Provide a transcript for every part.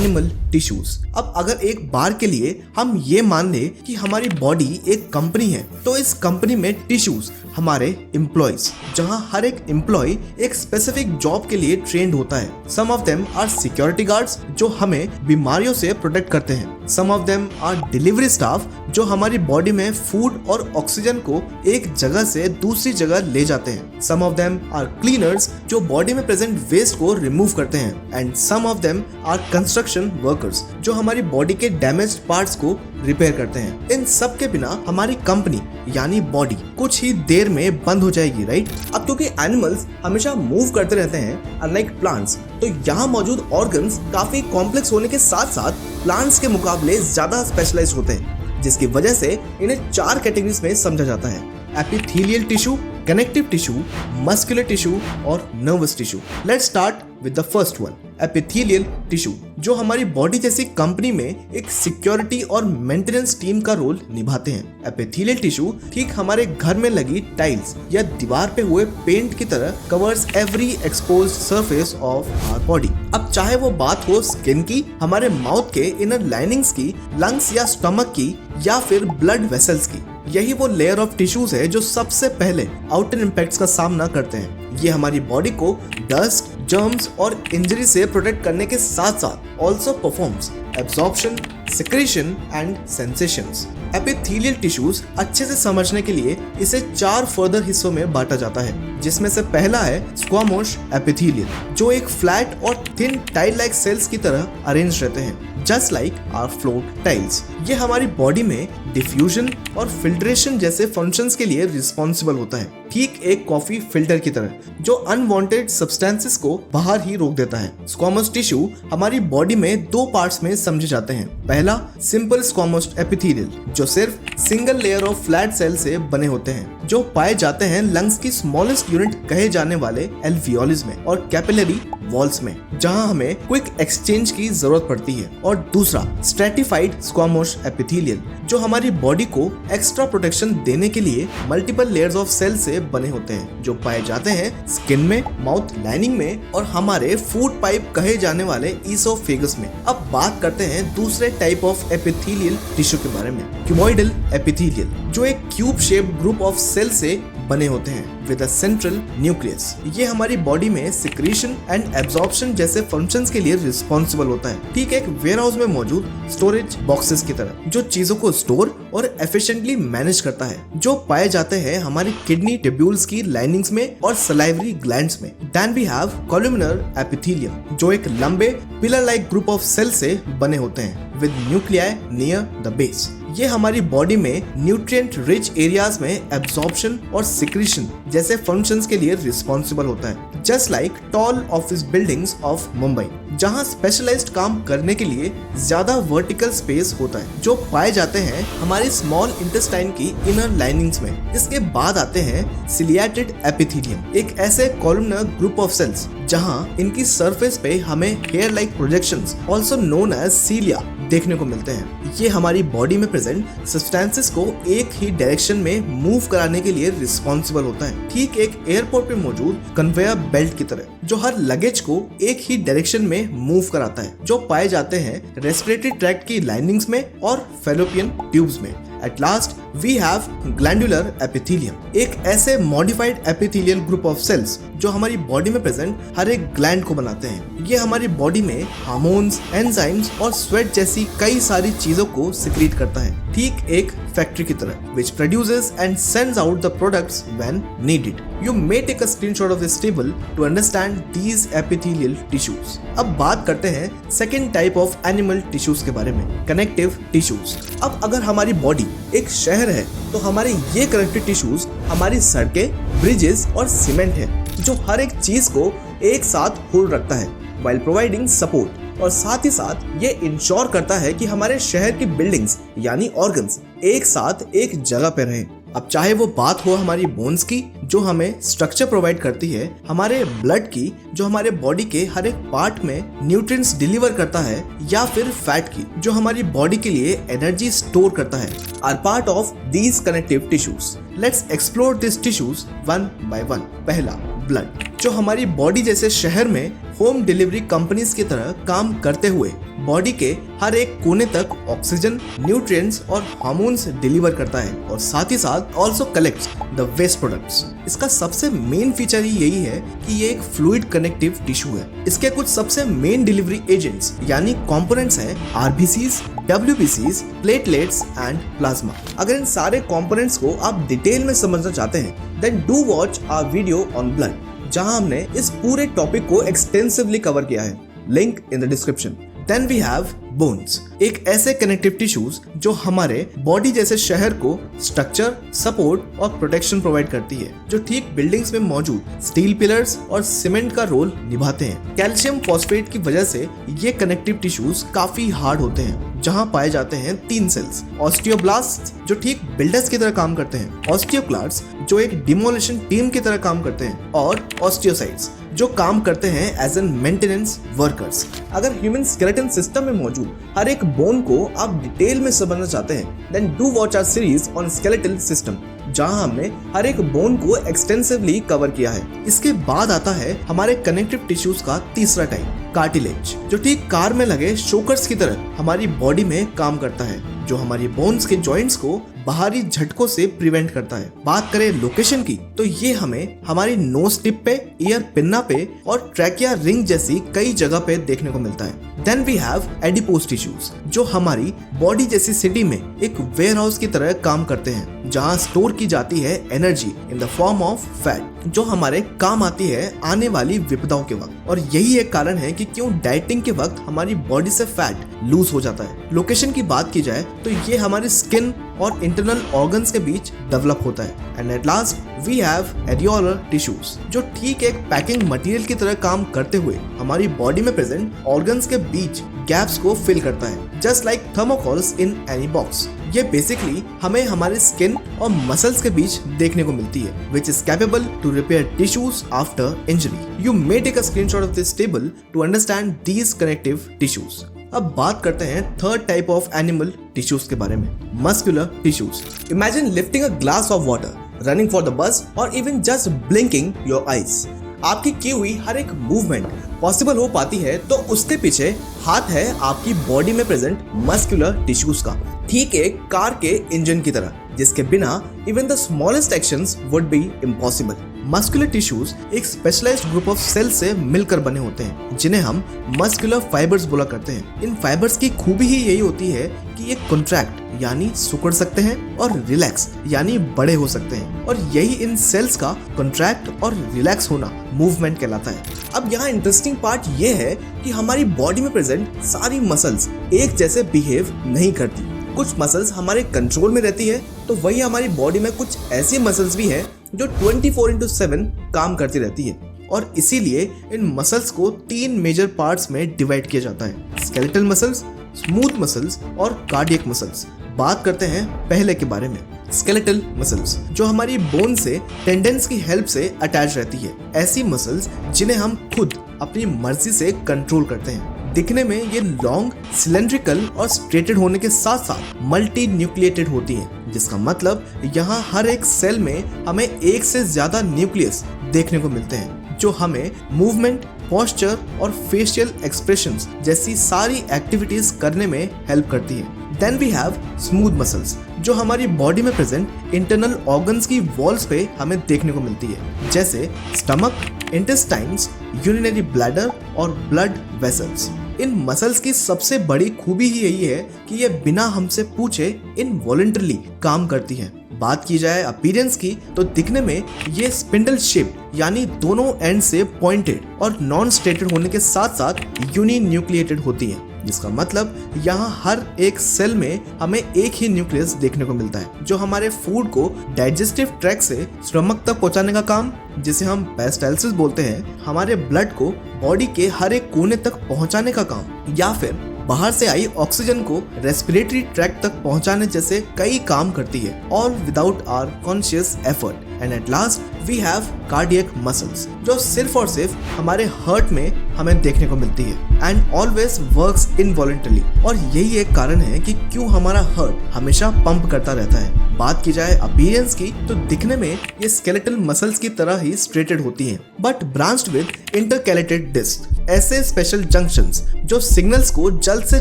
Animal tissues. अब अगर एक बार के लिए हम ये मान ले कि हमारी बॉडी एक कंपनी है, तो इस कंपनी में टिश्यूज हमारे एम्प्लॉयज, जहां हर एक एम्प्लॉय एक स्पेसिफिक जॉब के लिए ट्रेंड होता है। Some of them are security guards जो हमें बीमारियों से प्रोटेक्ट करते हैं। Some of them are delivery staff जो हमारी बॉडी में फूड और ऑक्सीजन को एक जगह से दूसरी जगह ले जाते हैं। Some of them are cleaners जो बॉडी में प्रेजेंट वेस्ट को रिमूव करते हैं। And some of them are construction workers जो हमारी बॉडी के डैमेज्ड पार्ट्स को रिपेयर करते हैं। इन सब के बिना हमारी कंपनी यानी बॉडी कुछ ही देर में बंद हो जाएगी, राइट? अब क्योंकि एनिमल्स हमेशा मूव करते रहते हैं अनलाइक प्लांट्स, तो यहाँ मौजूद ऑर्गन्स काफी कॉम्प्लेक्स होने के साथ साथ प्लांट्स के मुकाबले ज्यादा स्पेशलाइज्ड होते हैं, जिसकी वजह से इन्हें 4 कैटेगरीज में समझा जाता है: epithelial tissue, connective tissue, muscular tissue और nervous tissue. Let's start with the first one, epithelial tissue, जो हमारी बॉडी जैसी कंपनी में एक सिक्योरिटी और मेंटेनेंस टीम का रोल निभाते हैं। एपिथेलियल टिश्यू ठीक हमारे घर में लगी टाइल्स या दीवार पे हुए पेंट की तरह covers every exposed surface of our body. अब चाहे वो बात हो स्किन की, हमारे माउथ के इनर लाइनिंग्स की, लंग्स या स्टमक की, या फिर ब्लड वेसल्स की, यही वो लेयर ऑफ टिश्यूज है जो सबसे पहले आउटर इम्पैक्ट्स का सामना करते हैं। ये हमारी बॉडी को डस्ट, जर्म्स और इंजरी से प्रोटेक्ट करने के साथ साथ also performs absorption, secretion and sensations. Epithelial tissues अच्छे से समझने के लिए इसे 4 फर्दर हिस्सों में बांटा जाता है, जिसमें से पहला है स्क्वामोश एपिथेलियल, जो एक फ्लैट और थिन टाइल लाइक सेल्स की तरह अरेंज रहते हैं, just like our floor tiles. ये हमारी बॉडी में डिफ्यूजन और फिल्ट्रेशन जैसे फंक्शंस के लिए रिस्पॉन्सिबल होता है, ठीक एक कॉफी फिल्टर की तरह जो अनवांटेड सब्सटेंसेस को बाहर ही रोक देता है। स्क्वामोस टिश्यू हमारी बॉडी में 2 पार्ट्स में समझे जाते हैं। पहला सिंपल स्क्वामोस एपिथेलियल, जो सिर्फ single layer of flat cell से बने होते हैं, जो पाए जाते हैं लंग्स की स्मॉलेस्ट यूनिट कहे जाने वाले एल्वियोलिस में और कैपिलरी वॉल्स में, जहां हमें क्विक एक्सचेंज की जरूरत पड़ती है। और दूसरा स्ट्रेटिफाइड स्क्वामोस एपिथेलियल, जो हमारी बॉडी को एक्स्ट्रा प्रोटेक्शन देने के लिए मल्टीपल लेयर्स ऑफ सेल से बने होते हैं, जो पाए जाते हैं स्किन में, माउथ लाइनिंग में और हमारे फूड पाइप कहे जाने वाले ईसोफेगस में। अब बात करते हैं दूसरे टाइप ऑफ एपिथेलियल टिश्यू के बारे में, क्यूमोइडल एपिथेलियल, जो एक cube shaped group of cell से बने होते हैं विद अ सेंट्रल न्यूक्लियस। ये हमारी बॉडी में सिक्रीशन एंड एब्जॉर्प्शन जैसे फंक्शंस के लिए रिस्पॉन्सिबल होता है, ठीक एक वेयरहाउस में मौजूद स्टोरेज बॉक्सेस की तरह, जो चीजों को स्टोर और एफिशिएंटली मैनेज करता है, जो पाए जाते हैं हमारी किडनी ट्यूब्यूल्स की लाइनिंग्स में और सलाइवरी ग्लैंड्स में। Then we have columnar epithelium, जो एक लंबे pillar like group of cell से बने होते हैं with nuclei near the base. ये हमारी बॉडी में न्यूट्रिएंट रिच एरियाज में एब्जॉर्प्शन और सिक्रीशन जैसे फंक्शंस के लिए रिस्पॉन्सिबल होता है, just like tall office buildings of Mumbai, जहां स्पेशलाइज्ड काम करने के लिए ज्यादा वर्टिकल स्पेस होता है, जो पाए जाते हैं हमारी स्मॉल इंटेस्टाइन की इनर लाइनिंग्स में। इसके बाद आते हैं सिलिएटेड एपिथेलियम, एक ऐसे कॉलमनर ग्रुप ऑफ सेल्स जहां इनकी सरफेस पे हमें hair like projections also known as cilia देखने को मिलते हैं। ये हमारी बॉडी में प्रेजेंट सब्सटेंसेस को एक ही डायरेक्शन में मूव कराने के लिए रिस्पॉन्सिबल होता है, ठीक एक एयरपोर्ट पे मौजूद कन्वेयर बेल्ट की तरह, जो हर लगेज को एक ही डायरेक्शन में मूव कराता है, जो पाए जाते हैं रेस्पिरेटरी ट्रैक्ट की लाइनिंग्स में और फैलोपियन ट्यूब्स में। At last, we have glandular epithelium, एक ऐसे modified epithelial group of cells जो हमारी बॉडी में प्रेजेंट हर एक ग्लैंड को बनाते हैं। ये हमारी बॉडी में हार्मोन्स, एंजाइम्स और स्वेट जैसी कई सारी चीजों को सिक्रीट करता है, ठीक एक फैक्ट्री की तरह, which produces and sends out the products when needed. You may take a screenshot of this table to understand these epithelial tissues. अब बात करते हैं second type of animal tissues के बारे में, कनेक्टिव टिश्यूज। अब अगर हमारी बॉडी एक शहर है, तो हमारे ये कनेक्टिव टिश्यूज हमारी सड़कें, ब्रिजेस और सीमेंट है, जो हर एक चीज को एक साथ होल्ड रखता है while providing support, और साथ ही साथ ये इंश्योर करता है कि हमारे शहर की बिल्डिंग्स यानी ऑर्गन्स एक साथ एक जगह पे रहें। अब चाहे वो बात हो हमारी बोन्स की, जो हमें स्ट्रक्चर प्रोवाइड करती है, हमारे ब्लड की, जो हमारे बॉडी के हर एक पार्ट में न्यूट्रिएंट्स डिलीवर करता है, या फिर फैट की, जो हमारी बॉडी के लिए एनर्जी स्टोर करता है, are part of these connective tissues. Let's explore this tissues one by one. पहला, ब्लड। जो हमारी बॉडी जैसे शहर में होम डिलीवरी कंपनीज की तरह काम करते हुए बॉडी के हर एक कोने तक ऑक्सीजन, न्यूट्रिएंट्स और हार्मोन्स डिलीवर करता है और साथ ही साथ also collects the waste products. इसका सबसे मेन फीचर ही यही है कि ये एक फ्लूइड कनेक्टिव टिश्यू है। इसके कुछ सबसे मेन डिलीवरी एजेंट्स यानी कंपोनेंट्स हैं आरबीसीज, डब्ल्यूबीसीज, प्लेटलेट्स एंड प्लाज्मा। अगर इन सारे कंपोनेंट्स को आप डिटेल में समझना चाहते हैं then do watch our video on blood, जहां हमने इस पूरे टॉपिक को एक्सटेंसिवली कवर किया है। Link in the description. Then we have bones, एक ऐसे कनेक्टिव टिश्यूज जो हमारे बॉडी जैसे शहर को स्ट्रक्चर, सपोर्ट और प्रोटेक्शन प्रोवाइड करती है, जो ठीक बिल्डिंग्स में मौजूद स्टील पिलर्स और सीमेंट का रोल निभाते हैं। कैल्शियम फॉस्फेट की वजह से ये कनेक्टिव टिश्यूज काफी हार्ड होते हैं, जहां पाए जाते हैं 3 सेल्स, ऑस्टियोब्लास्ट जो ठीक बिल्डर्स की तरह काम करते हैं, ऑस्टियोक्लास्ट जो एक डिमोलिशन टीम की तरह काम करते हैं और ऑस्टियोसाइट्स जो काम करते हैं एज एन मेंटेनेंस वर्कर्स। अगर ह्यूमन स्केलेटन सिस्टम में मौजूद हर एक बोन को आप डिटेल में समझना चाहते हैं then do watch our series on skeletal system, जहां हमने हर एक बोन को एक्सटेंसिवली कवर किया है। इसके बाद आता है हमारे कनेक्टिव टिश्यूज का तीसरा टाइप, कार्टिलेज, जो ठीक कार में लगे शोकर्स की तरह हमारी बॉडी में काम करता है, जो हमारी बोन्स के जॉइंट्स को बाहरी झटकों से प्रिवेंट करता है। बात करें लोकेशन की तो ये हमें हमारी नोज टिप पे, ईयर पिन्ना पे और ट्रैकिया रिंग जैसी कई जगह पे देखने को मिलता है। Then we have adipose tissues जो हमारी बॉडी जैसी सिटी में एक वेयर हाउस की तरह काम करते हैं, जहां स्टोर की जाती है energy in the form of fat, जो हमारे काम आती है आने वाली विपदाओं के वक्त। और यही एक कारण है कि क्यों डाइटिंग के वक्त हमारी बॉडी से फैट लूज हो जाता है। लोकेशन की बात की जाए तो ये हमारे स्किन और इंटरनल ऑर्गन्स के बीच डेवलप होता है। And at last we have areolar tissues जो ठीक एक पैकिंग मटेरियल की तरह काम करते हुए हमारी बॉडी में प्रेजेंट ऑर्गन्स के बीच गैप्स को फिल करता है, just like thermocols in any box. ये बेसिकली हमें हमारे स्किन और मसल्स के बीच देखने को मिलती है, which is capable to repair tissues after injury. You may take a screenshot of this table to understand these connective tissues. अब बात करते हैं third type of animal tissues के बारे में, muscular tissues. Imagine lifting a glass of water, running for the bus और even just blinking your eyes. आपकी की हुई हर एक मूवमेंट पॉसिबल हो पाती है तो उसके पीछे हाथ है आपकी बॉडी में प्रेजेंट मस्कुलर टिश्यूज का, ठीक एक कार के इंजन की तरह, जिसके बिना even the smallest actions would be impossible. Muscular tissues एक स्पेशलाइज्ड ग्रुप ऑफ सेल से मिलकर बने होते हैं, जिन्हें हम मस्कुलर फाइबर्स बोला करते हैं। इन फाइबर्स की खूबी ही यही होती है कि ये कॉन्ट्रैक्ट यानी सिकुड़ सकते हैं और रिलैक्स यानी बड़े हो सकते हैं, और यही इन सेल्स का कॉन्ट्रैक्ट और रिलैक्स होना मूवमेंट कहलाता है। अब यहाँ इंटरेस्टिंग पार्ट ये है कि हमारी बॉडी में प्रेजेंट सारी मसल्स एक जैसे बिहेव नहीं करती। कुछ मसल्स हमारे कंट्रोल में रहती है तो वही हमारी बॉडी में कुछ ऐसी मसल्स भी है जो 24/7 काम करती रहती है, और इसीलिए इन मसल्स को 3 मेजर पार्ट्स में डिवाइड किया जाता है, स्केलेटल मसल्स, स्मूथ मसल्स और कार्डियक मसल्स। बात करते हैं पहले के बारे में, स्केलेटल मसल्स, जो हमारी बोन से टेंडेंस की हेल्प से अटैच रहती है। ऐसी मसल्स जिन्हें हम खुद अपनी मर्जी से कंट्रोल करते हैं। दिखने में ये लॉन्ग, सिलेंड्रिकल और स्ट्रेटेड होने के साथ साथ मल्टी न्यूक्लिएटेड होती हैं, जिसका मतलब यहाँ हर एक सेल में हमें एक से ज्यादा न्यूक्लियस देखने को मिलते हैं, जो हमें मूवमेंट, पोस्चर और फेशियल एक्सप्रेशंस जैसी सारी एक्टिविटीज करने में हेल्प करती है। Then we have smooth muscles, जो हमारी बॉडी में प्रेजेंट इंटरनल ऑर्गन्स की वॉल्स पे हमें देखने को मिलती है, जैसे स्टमक, इंटेस्टाइन्स, यूरिनरी ब्लैडर और ब्लड वेसल्स। इन मसल्स की सबसे बड़ी खूबी ही यही है कि ये बिना हमसे पूछे इनवॉलंटरली काम करती हैं। बात की जाए अपीयरेंस की तो दिखने में ये स्पिंडल शेप यानी दोनों एंड से पॉइंटेड और नॉन स्ट्रेटेड होने के साथ साथ यूनि न्यूक्लिएटेड होती हैं, जिसका मतलब यहाँ हर एक सेल में हमें एक ही न्यूक्लियस देखने को मिलता है, जो हमारे फूड को डाइजेस्टिव ट्रैक्ट से स्टमक तक पहुँचाने का काम, जिसे हम पेरिस्टाल्सिस बोलते हैं, हमारे ब्लड को बॉडी के हर एक कोने तक पहुँचाने का काम, या फिर बाहर से आई ऑक्सीजन को रेस्पिरेटरी ट्रैक्ट तक पहुंचाने जैसे कई काम करती है, all without our conscious effort. And at last we have cardiac muscles, जो सिर्फ और सिर्फ हमारे हार्ट में हमें देखने को मिलती है। And always works involuntarily. और यही एक कारण है कि क्यों हमारा हार्ट हमेशा पंप करता रहता है। बात की जाए अपीयरेंस की तो दिखने में ये स्केलेटल मसल्स की तरह ही स्ट्रेटेड होती हैं, but branched with intercalated disc, ऐसे स्पेशल जंक्शंस जो सिग्नल्स को जल्द से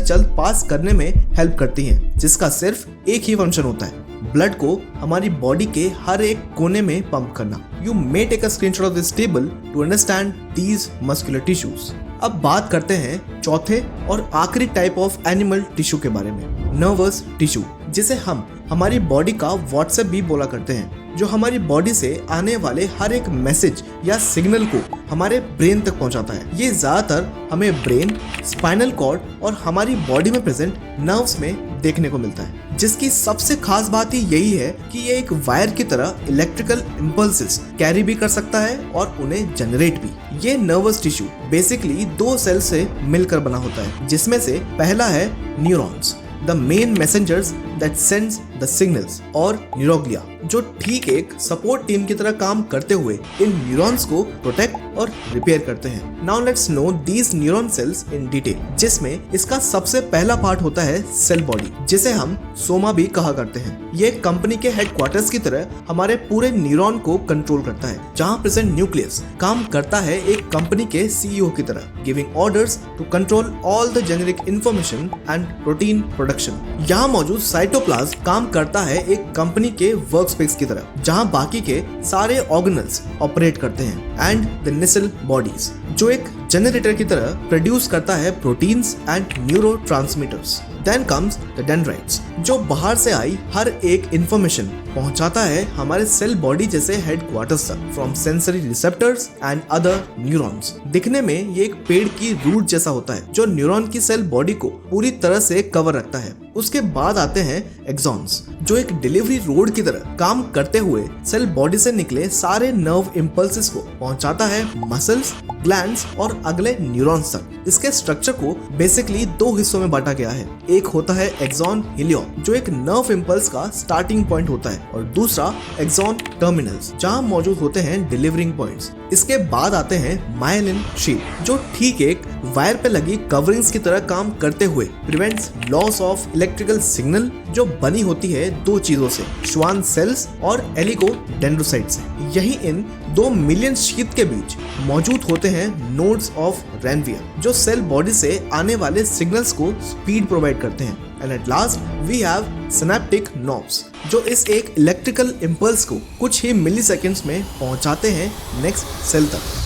जल्द पास करने में हेल्प करती हैं, जिसका सिर्फ एक ही फंक्शन होता है, ब्लड को हमारी बॉडी के हर एक कोने में पंप करना। You may take a screenshot of this table to understand these muscular tissues. अब बात करते हैं चौथे और आखिरी टाइप ऑफ एनिमल टिश्यू के बारे में, नर्वस टिश्यू, जिसे हम हमारी बॉडी का व्हाट्सएप भी बोला करते हैं, जो हमारी बॉडी से आने वाले हर एक मैसेज या सिग्नल को हमारे ब्रेन तक पहुंचाता है। ये ज्यादातर हमें ब्रेन, स्पाइनल कॉर्ड और हमारी बॉडी में प्रेजेंट नर्व्स में देखने को मिलता है, जिसकी सबसे खास बात ही यही है कि ये एक वायर की तरह इलेक्ट्रिकल इम्पल्सेस कैरी भी कर सकता है और उन्हें जनरेट भी। ये नर्वस टिश्यू बेसिकली 2 सेल से मिलकर बना होता है, जिसमें से पहला है neurons, the main messengers that sends the signals, और न्यूरोग्लिया, जो ठीक एक सपोर्ट टीम की तरह काम करते हुए इन न्यूरॉन्स को प्रोटेक्ट और रिपेयर करते हैं। Now let's know these neuron cells in detail, जिसमें इसका सबसे पहला पार्ट होता है सेल बॉडी, जिसे हम सोमा भी कहा करते हैं। ये कंपनी के हेडक्वार्टर्स की तरह हमारे पूरे न्यूरॉन को कंट्रोल करता है, जहां प्रेजेंट न्यूक्लियस काम करता है एक कंपनी के सीईओ की तरह, giving orders to control all the generic information and protein production. यहाँ मौजूद साइटोप्लाज्म काम करता है एक कंपनी के वर्कस्पेस की तरह, जहां बाकी के सारे ऑर्गेनल्स ऑपरेट करते हैं, एंड द नेसल बॉडीज, जो एक जनरेटर की तरह प्रोड्यूस करता है proteins and neurotransmitters. Then comes the dendrites, जो बाहर से आई हर एक इंफॉर्मेशन पहुंचाता है हमारे सेल बॉडी जैसे हेडक्वार्टर्स तक, from sensory receptors and other neurons. दिखने में ये एक पेड़ की रूट जैसा होता है, जो न्यूरॉन की सेल बॉडी को पूरी तरह से कवर रखता है। उसके बाद आते हैं एक्सॉन्स, जो एक डिलीवरी रोड की तरह काम करते हुए सेल बॉडी से निकले सारे नर्व इम्पल्सेस को पहुंचाता है मसल्स, ग्लैंड्स और अगले न्यूरॉन्स तक। इसके स्ट्रक्चर को बेसिकली 2 हिस्सों में बांटा गया है। एक होता है एक्सॉन हिलियन, जो एक नर्व इम्पल्स का स्टार्टिंग पॉइंट होता है, और दूसरा एक्सॉन टर्मिनल्स, जहां मौजूद होते हैं डिलीवरिंग पॉइंट्स। इसके बाद आते हैं मायलिन शीट, जो ठीक एक वायर पे लगी कवरिंग्स की तरह काम करते हुए prevents loss of electrical signal, जो बनी होती है 2 चीजों से, श्वान सेल्स और एलिगोडेंड्रोसाइट से। यही इन 2 मिलियन शीट के बीच मौजूद होते हैं नोड्स ऑफ रेनवियर, जो सेल बॉडी से आने वाले सिग्नल्स को स्पीड प्रोवाइड करते हैं। And at last we have synaptic nerves, जो इस एक इलेक्ट्रिकल इम्पल्स को कुछ ही मिली सेकेंड्स में पहुंचाते हैं नेक्स्ट सेल तक।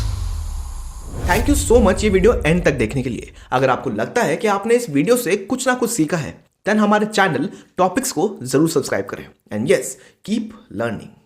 थैंक यू सो मच ये वीडियो एंड तक देखने के लिए। अगर आपको लगता है कि आपने इस वीडियो से कुछ ना कुछ सीखा है, देन हमारे चैनल टॉपिक्स को जरूर सब्सक्राइब करें। And yes, keep learning.